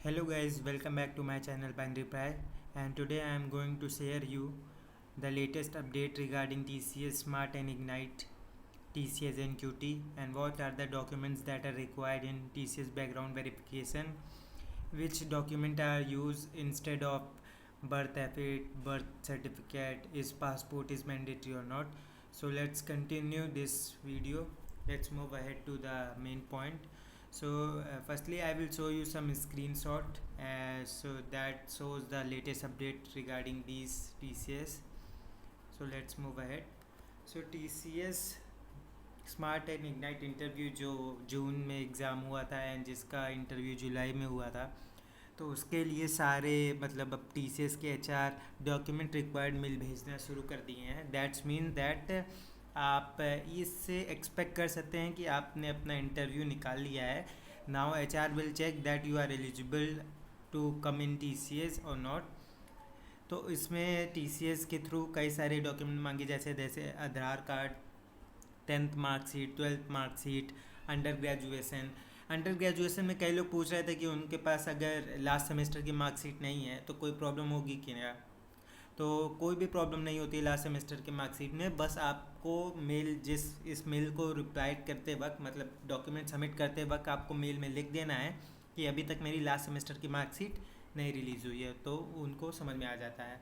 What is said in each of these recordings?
Hello guys, welcome back to my channel Binary Pry, and today I am going to share you the latest update regarding TCS Smart and Ignite TCS NQT and what are the documents that are required in TCS background verification, which document are used instead of birth affidavit, birth certificate, is passport is mandatory or not. So let's continue this video. Let's move ahead to the main point. So firstly I will show you some screenshot so that shows the latest update regarding these TCS. So let's move ahead. So TCS smart and ignite interview जो जून में exam हुआ था and जिसका interview जुलाई में हुआ था, तो उसके लिए सारे मतलब अब टी सी एस के H R document required mail भेजना शुरू कर दिए हैं. दैट्स मीन दैट आप इससे एक्सपेक्ट कर सकते हैं कि आपने अपना इंटरव्यू निकाल लिया है. Now H R will check that you are eligible to come in T C S और नॉट. तो इसमें टी सी एस के थ्रू कई सारे डॉक्यूमेंट मांगे जैसे जैसे आधार card, 10th marksheet, 12th marksheet, under graduation में कई लोग पूछ रहे थे कि उनके पास अगर लास्ट सेमेस्टर की मार्कशीट नहीं है तो कोई प्रॉब्लम होगी कि नहीं. तो कोई भी प्रॉब्लम नहीं होती लास्ट सेमेस्टर की मार्कशीट में. बस आपको मेल इस मेल को रिप्लाई करते वक्त मतलब डॉक्यूमेंट सबमिट करते वक्त आपको मेल में लिख देना है कि अभी तक मेरी लास्ट सेमेस्टर की मार्कशीट नहीं रिलीज़ हुई है, तो उनको समझ में आ जाता है.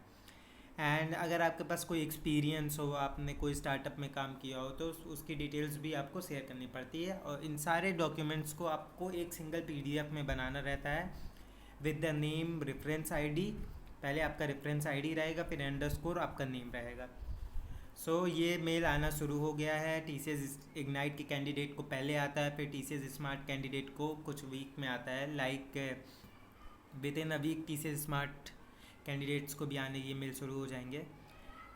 एंड अगर आपके पास कोई एक्सपीरियंस हो, आपने कोई स्टार्टअप में काम किया हो, तो उसकी डिटेल्स भी आपको शेयर करनी पड़ती है. और इन सारे डॉक्यूमेंट्स को आपको एक सिंगल पीडीएफ में बनाना रहता है with the name, reference ID. पहले आपका रेफरेंस आईडी रहेगा, फिर अंडरस्कोर आपका नेम रहेगा. सो ये मेल आना शुरू हो गया है. टीसीएस इग्नाइट के कैंडिडेट को पहले आता है, फिर टीसीएस स्मार्ट कैंडिडेट को कुछ वीक में आता है. Like within a week TCS smart candidates को भी आने ये मेल शुरू हो जाएंगे.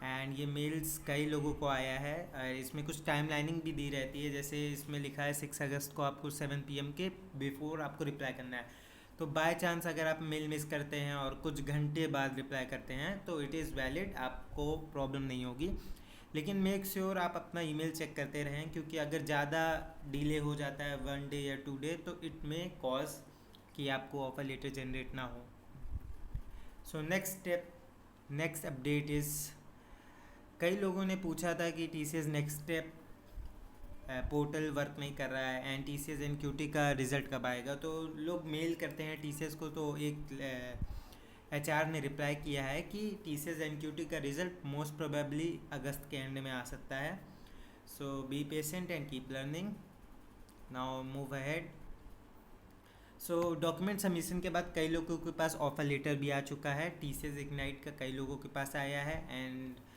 एंड ये मेल्स कई लोगों को आया है. इसमें कुछ टाइम लाइनिंग भी दी रहती है. जैसे इसमें लिखा है 6 अगस्त को आपको 7 PM के बिफोर आपको रिप्लाई करना है. तो बाय चांस अगर आप मेल मिस करते हैं और कुछ घंटे बाद रिप्लाई करते हैं तो इट इज़ वैलिड, आपको प्रॉब्लम नहीं होगी. लेकिन मेक श्योर आप अपना ईमेल चेक करते रहें, क्योंकि अगर ज़्यादा डिले हो जाता है 1 डे या 2 डे तो इट मे कॉज कि आपको ऑफर लेटर जनरेट ना हो. सो नेक्स्ट अपडेट इज़, कई लोगों ने पूछा था कि T C S next step portal work नहीं कर रहा है and T C S NQT का रिज़ल्ट कब आएगा. तो लोग मेल करते हैं टी सी एस को, तो एक एच आर ने रिप्लाई किया है कि टी सी एस NQT का रिज़ल्ट मोस्ट प्रोबेबली अगस्त के एंड में आ सकता है. So be patient and keep learning. Now move ahead. So document submission के बाद कई लोगों के पास ऑफर लेटर भी आ चुका है. टीसीएस इग्नाइट का कई लोगों के पास आया है एंड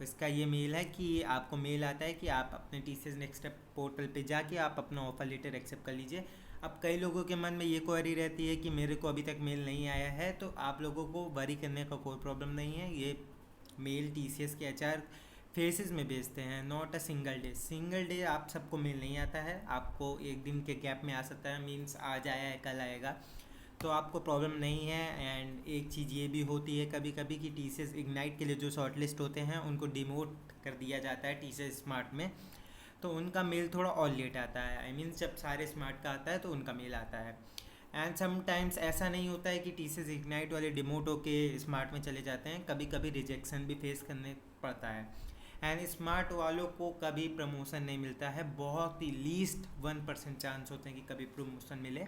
इसका ये मेल है कि आपको मेल आता है कि आप अपने टीसीएस नेक्स्ट स्टेप पोर्टल पे जाके आप अपना ऑफर लेटर एक्सेप्ट कर लीजिए. अब कई लोगों के मन में ये क्वेरी रहती है कि मेरे को अभी तक मेल नहीं आया है. तो आप लोगों को वरी करने का कोई प्रॉब्लम नहीं है. ये मेल टीसीएस के एचआर फेसेस में भेजते हैं, नॉट अ सिंगल डे आप सबको मेल नहीं आता है. आपको एक दिन के गैप में आ सकता है, मीन्स आज आया है कल आएगा, तो आपको प्रॉब्लम नहीं है. एंड एक चीज़ ये भी होती है कभी कभी कि टीसीएस इग्नाइट के लिए जो शॉर्ट लिस्ट होते हैं उनको डिमोट कर दिया जाता है टीसीएस स्मार्ट में, तो उनका मेल थोड़ा और लेट आता है. आई मीन जब सारे स्मार्ट का आता है तो उनका मेल आता है. एंड समटाइम्स ऐसा नहीं होता है कि टीसीएस इग्नाइट वाले डिमोट होके स्मार्ट में चले जाते हैं, कभी कभी रिजेक्शन भी फेस करने पड़ता है. एंड स्मार्ट वालों को कभी प्रमोशन नहीं मिलता है. बहुत ही लीस्ट 1% चांस होते हैं कि कभी प्रमोशन मिले.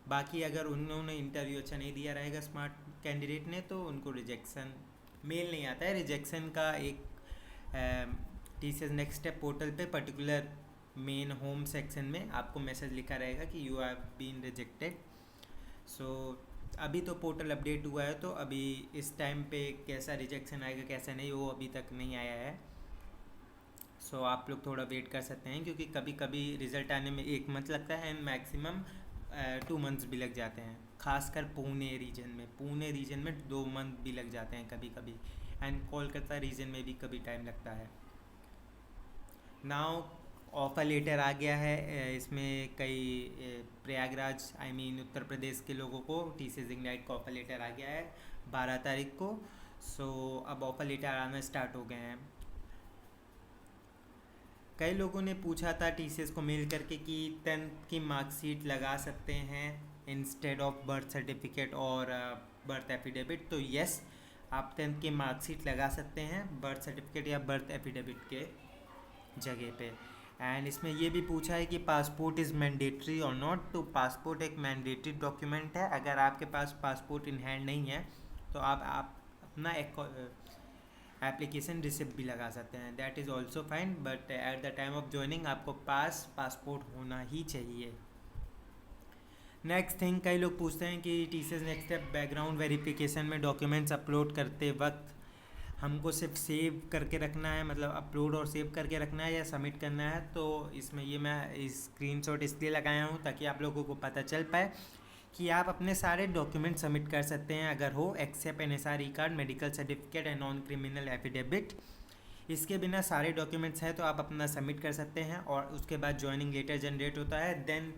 बाकी अगर उन्होंने इंटरव्यू अच्छा नहीं दिया रहेगा स्मार्ट कैंडिडेट ने, तो उनको रिजेक्शन मेल नहीं आता है. रिजेक्शन का एक T C S next step portal पे पर्टिकुलर मेन होम सेक्शन में आपको मैसेज लिखा रहेगा कि you have been rejected. So अभी तो पोर्टल अपडेट हुआ है, तो अभी इस टाइम पे कैसा रिजेक्शन आएगा कैसा नहीं वो अभी तक नहीं आया है. सो आप लोग थोड़ा वेट कर सकते हैं, क्योंकि कभी कभी रिज़ल्ट आने में 1 मंथ लगता है एंड मैक्सिमम 2 मंथ्स भी लग जाते हैं. खासकर पुणे रीजन में 2 मंथ भी लग जाते हैं कभी कभी. एंड कोलकाता रीजन में भी कभी टाइम लगता है. नाउ ऑफर लेटर आ गया है. इसमें कई प्रयागराज आई मीन उत्तर प्रदेश के लोगों को टीसीएस इग्नाइट का ऑफर लेटर आ गया है 12 तारीख को. सो अब ऑफर लेटर आना स्टार्ट हो गए हैं. कई लोगों ने पूछा था टीसीएस को मेल करके कि 10th की मार्कशीट लगा सकते हैं इंस्टेड ऑफ बर्थ सर्टिफिकेट और बर्थ एफिडेविट, तो यस, आप 10th की मार्कशीट लगा सकते हैं बर्थ सर्टिफिकेट या बर्थ एफिडेविट के जगह पे। एंड इसमें ये भी पूछा है कि पासपोर्ट इज़ मैंडेटरी और नॉट, तो पासपोर्ट एक मैंडेटरी डॉक्यूमेंट है। अगर आपके पास पासपोर्ट इन हैंड नहीं है तो आप अपना एक एप्लीकेशन रिसिप्ट भी लगा सकते हैं, that is also fine, but at the time of joining आपको पासपोर्ट होना ही चाहिए। नेक्स्ट थिंग, कई लोग पूछते हैं कि TCS next step background verification में डॉक्यूमेंट्स अपलोड करते वक्त हमको सिर्फ सेव करके रखना है, मतलब अपलोड और सेव करके रखना है, या सबमिट करना है। तो इसमें ये मैं स्क्रीनशॉट इसलिए लगाया हूँ ताकि आप लोगों को पता चल पाए कि आप अपने सारे डॉक्यूमेंट सबमिट कर सकते हैं अगर हो, except NSR E card, medical certificate and non criminal affidavit. इसके बिना सारे डॉक्यूमेंट्स हैं तो आप अपना सबमिट कर सकते हैं, और उसके बाद ज्वाइनिंग लेटर जनरेट होता है, देन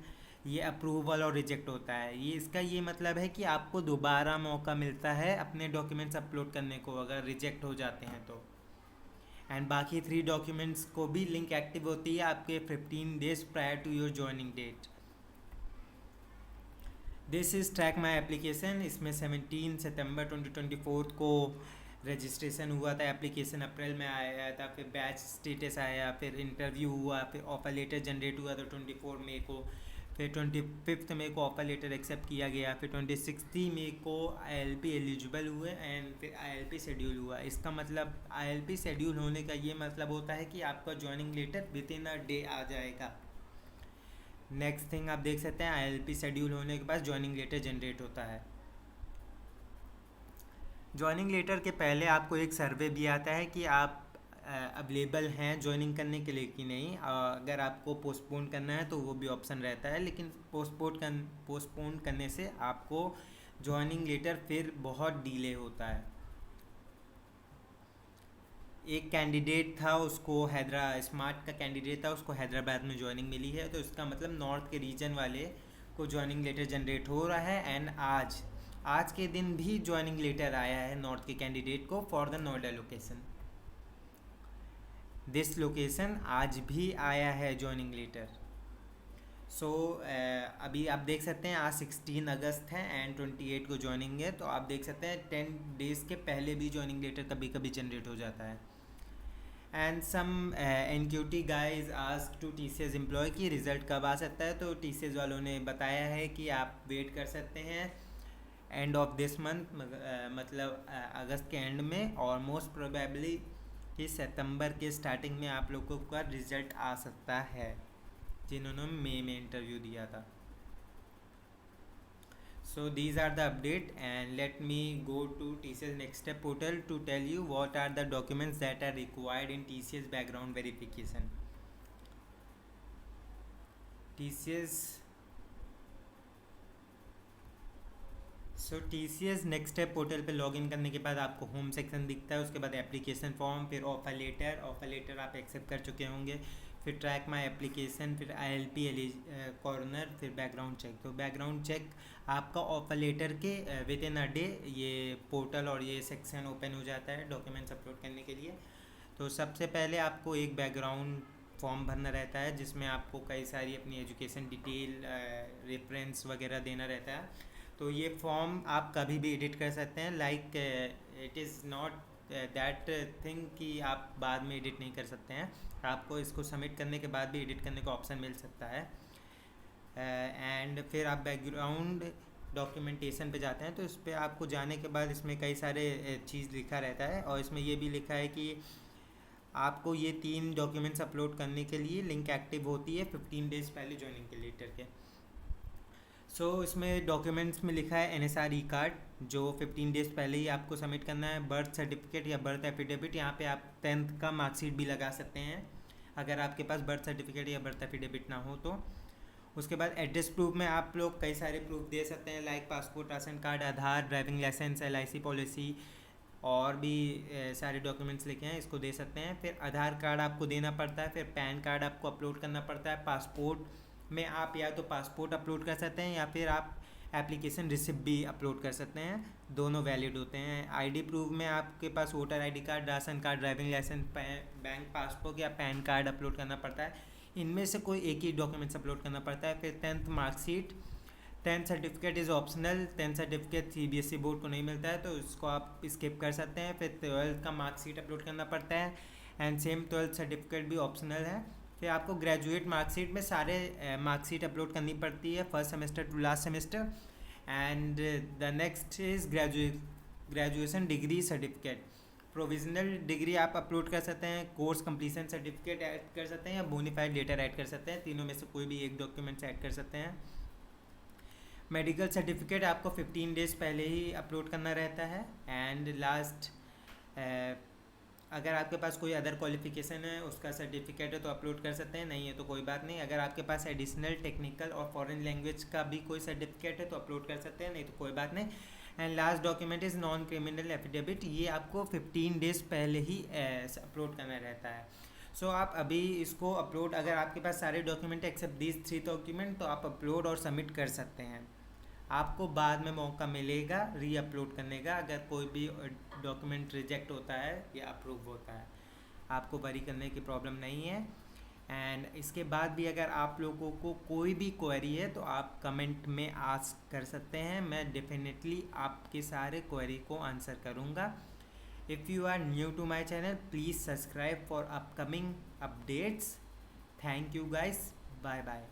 ये अप्रूवल और रिजेक्ट होता है। ये इसका ये मतलब है कि आपको दोबारा मौका मिलता है अपने डॉक्यूमेंट्स अपलोड करने को अगर रिजेक्ट हो जाते हैं तो। एंड बाकी 3 डॉक्यूमेंट्स को भी लिंक एक्टिव होती है आपके 15 days prior to your joining date. This is track my application. इसमें 17 सितंबर 2024 को रजिस्ट्रेशन हुआ था, एप्लीकेशन अप्रैल में आया था, फिर बैच स्टेटस आया, फिर इंटरव्यू हुआ, फिर ऑफर लेटर जनरेट हुआ था 24 मई को, फिर 25 मई को ऑफर लेटर एक्सेप्ट किया गया, फिर 26 मई को ILP एलिजिबल हुए, एंड फिर ILP शेड्यूल हुआ। इसका मतलब ILP शेड्यूल होने का ये मतलब होता है कि आपका joining letter within a day आ जाएगा। नेक्स्ट थिंग आप देख सकते हैं, ILP शेड्यूल होने के बाद ज्वाइनिंग लेटर जनरेट होता है। ज्वाइनिंग लेटर के पहले आपको एक सर्वे भी आता है कि आप अवेलेबल हैं ज्वाइनिंग करने के लिए कि नहीं। अगर आपको पोस्टपोन करना है तो वो भी ऑप्शन रहता है, लेकिन पोस्टपोन करने से आपको ज्वाइनिंग लेटर फिर बहुत डिले होता है। एक कैंडिडेट था, उसको स्मार्ट का कैंडिडेट था, उसको हैदराबाद में ज्वाइनिंग मिली है, तो इसका मतलब नॉर्थ के रीजन वाले को ज्वाइनिंग लेटर जनरेट हो रहा है। एंड आज के दिन भी ज्वाइनिंग लेटर आया है नॉर्थ के कैंडिडेट को for the Noida location. This location आज भी आया है ज्वाइनिंग लेटर। सो अभी आप देख सकते हैं आज 16 अगस्त है एंड 28 को ज्वाइनिंग है, तो आप देख सकते हैं 10 डेज़ के पहले भी ज्वाइनिंग लेटर कभी कभी जनरेट हो जाता है। And some NQT guys ask to TCS employ की रिज़ल्ट कब आ सकता है, तो TCS वालों ने बताया है कि आप वेट कर सकते हैं एंड ऑफ दिस मंथ, मतलब अगस्त के एंड में, और मोस्ट प्रोबेबली कि सितंबर के स्टार्टिंग में आप लोगों का रिजल्ट आ सकता है जिन्होंने मई में इंटरव्यू दिया था। So these are the update and let me go to TCS next step portal to tell you what are the documents that are required in TCS background verification. TCS next step portal पे login करने के बाद आपको home section दिखता है, उसके बाद application form, फिर ऑफर लेटर आप एक्सेप्ट कर चुके होंगे, फिर ट्रैक माई एप्लीकेशन, फिर ILP कॉर्नर, फिर बैकग्राउंड चेक। तो बैकग्राउंड चेक आपका ऑफर लेटर के विद इन अ डे ये पोर्टल और ये सेक्शन ओपन हो जाता है डॉक्यूमेंट्स अपलोड करने के लिए। तो सबसे पहले आपको एक बैकग्राउंड फॉर्म भरना रहता है जिसमें आपको कई सारी अपनी एजुकेशन डिटेल, रेफरेंस वगैरह देना रहता है। तो ये फॉर्म आप कभी भी एडिट कर सकते हैं, like it is not that thing कि आप बाद में एडिट नहीं कर सकते हैं, आपको इसको सबमिट करने के बाद भी एडिट करने का ऑप्शन मिल सकता है। एंड फिर आप बैकग्राउंड डॉक्यूमेंटेशन पे जाते हैं, तो इस पर आपको जाने के बाद इसमें कई सारे चीज़ लिखा रहता है, और इसमें ये भी लिखा है कि आपको ये 3 डॉक्यूमेंट्स अपलोड करने के लिए लिंक एक्टिव होती है 15 डेज़ पहले ज्वाइनिंग के लेटर के। इसमें डॉक्यूमेंट्स में लिखा है NSR ई कार्ड जो 15 डेज़ पहले ही आपको सबमिट करना है, बर्थ सर्टिफिकेट या बर्थ एफिडेविट, यहाँ पे आप 10th का मार्कशीट भी लगा सकते हैं अगर आपके पास बर्थ सर्टिफिकेट या बर्थ एफिडेविट ना हो तो। उसके बाद एड्रेस प्रूफ में आप लोग कई सारे प्रूफ दे सकते हैं, लाइक पासपोर्ट, राशन कार्ड, आधार, ड्राइविंग लाइसेंस, LIC पॉलिसी, और भी सारे डॉक्यूमेंट्स लिखे हैं, इसको दे सकते हैं। फिर आधार कार्ड आपको देना पड़ता है, फिर पैन कार्ड आपको अपलोड करना पड़ता है। पासपोर्ट में आप या तो पासपोर्ट अपलोड कर सकते हैं या फिर आप एप्लीकेशन रिसिप्ट भी अपलोड कर सकते हैं, दोनों वैलिड होते हैं। ID प्रूफ में आपके पास voter ID card, ration card, driving licence, bank passbook या पैन कार्ड अपलोड करना पड़ता है, इनमें से कोई एक ही डॉक्यूमेंट्स अपलोड करना पड़ता है। फिर 10th marksheet, 10th certificate is optional. 10th certificate CBSE board को नहीं मिलता है, तो इसको आप स्किप कर सकते हैं। फिर 12th का मार्कशीट अपलोड करना पड़ता है, एंड सेम 12th सर्टिफिकेट भी ऑप्शनल है। फिर आपको ग्रेजुएट मार्कशीट में सारे मार्कशीट अपलोड करनी पड़ती है, first semester two last semester. And the next is graduation degree certificate. Provisional degree आप अपलोड कर सकते हैं, कोर्स कंप्लीशन सर्टिफिकेट ऐड कर सकते हैं, या बोनीफाइड लेटर ऐड कर सकते हैं। तीनों में से कोई भी एक डॉक्यूमेंट्स ऐड कर सकते हैं। मेडिकल सर्टिफिकेट आपको 15 डेज़ पहले ही अपलोड करना रहता है। एंड लास्ट, अगर आपके पास कोई अदर क्वालिफिकेशन है, उसका सर्टिफिकेट है तो अपलोड कर सकते हैं, नहीं है तो कोई बात नहीं। अगर आपके पास एडिशनल टेक्निकल और फॉरेन लैंग्वेज का भी कोई सर्टिफिकेट है तो अपलोड कर सकते हैं, नहीं तो कोई बात नहीं। And last document is non criminal affidavit. ये आपको 15 डेज़ पहले ही अपलोड करना रहता है। सो आप अभी इसको अपलोड, अगर आपके पास सारे डॉक्यूमेंट एक्सेप्ट दीज 3 डॉक्यूमेंट, तो आप अपलोड और सबमिट कर सकते हैं। आपको बाद में मौका मिलेगा री अपलोड करने का, अगर कोई भी डॉक्यूमेंट रिजेक्ट होता है या अप्रूव होता है। आपको वरी करने की प्रॉब्लम नहीं है। एंड इसके बाद भी अगर आप लोगों को कोई भी क्वेरी है तो आप कमेंट में आस्क कर सकते हैं, मैं डेफिनेटली आपके सारे क्वेरी को आंसर करूँगा। If you are new to my channel, please subscribe for upcoming updates. Thank you guys, bye bye.